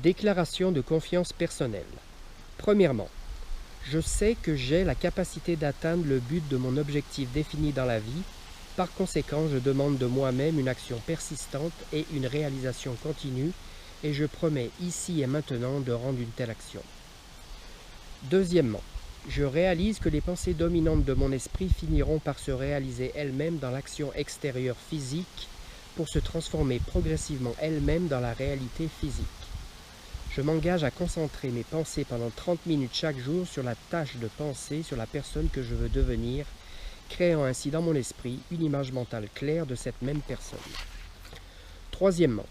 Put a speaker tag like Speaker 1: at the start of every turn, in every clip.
Speaker 1: Déclaration de confiance personnelle. Premièrement, je sais que j'ai la capacité d'atteindre le but de mon objectif défini dans la vie. Par conséquent, je demande de moi-même une action persistante et une réalisation continue et je promets ici et maintenant de rendre une telle action. Deuxièmement, je réalise que les pensées dominantes de mon esprit finiront par se réaliser elles-mêmes dans l'action extérieure physique pour se transformer progressivement elles-mêmes dans la réalité physique. Je m'engage à concentrer mes pensées pendant 30 minutes chaque jour sur la tâche de penser sur la personne que je veux devenir, créant ainsi dans mon esprit une image mentale claire de cette même personne. Troisièmement,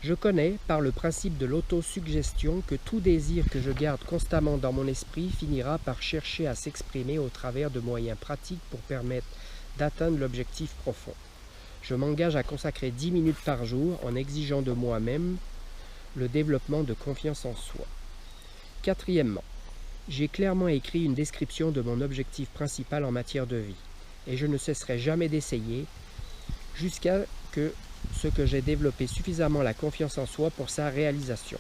Speaker 1: je connais, par le principe de l'autosuggestion, que tout désir que je garde constamment dans mon esprit finira par chercher à s'exprimer au travers de moyens pratiques pour permettre d'atteindre l'objectif profond. Je m'engage à consacrer 10 minutes par jour en exigeant de moi-même le développement de confiance en soi. Quatrièmement, j'ai clairement écrit une description de mon objectif principal en matière de vie, et je ne cesserai jamais d'essayer jusqu'à ce que j'ai développé suffisamment la confiance en soi pour sa réalisation.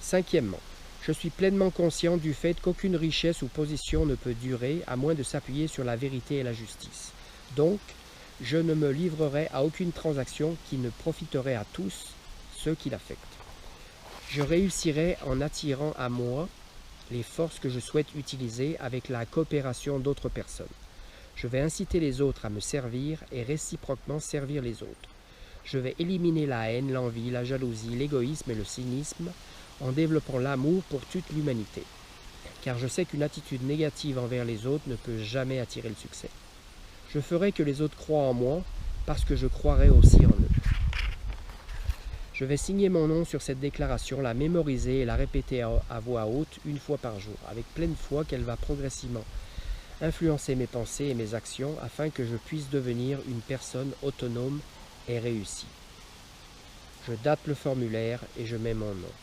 Speaker 1: Cinquièmement, je suis pleinement conscient du fait qu'aucune richesse ou position ne peut durer à moins de s'appuyer sur la vérité et la justice. Donc, je ne me livrerai à aucune transaction qui ne profiterait à tous ceux qui l'affectent. Je réussirai en attirant à moi les forces que je souhaite utiliser avec la coopération d'autres personnes. Je vais inciter les autres à me servir et réciproquement servir les autres. Je vais éliminer la haine, l'envie, la jalousie, l'égoïsme et le cynisme en développant l'amour pour toute l'humanité. Car je sais qu'une attitude négative envers les autres ne peut jamais attirer le succès. Je ferai que les autres croient en moi parce que je croirai aussi en eux. Je vais signer mon nom sur cette déclaration, la mémoriser et la répéter à voix haute une fois par jour, avec pleine foi qu'elle va progressivement influencer mes pensées et mes actions afin que je puisse devenir une personne autonome et réussie. Je date le formulaire et je mets mon nom.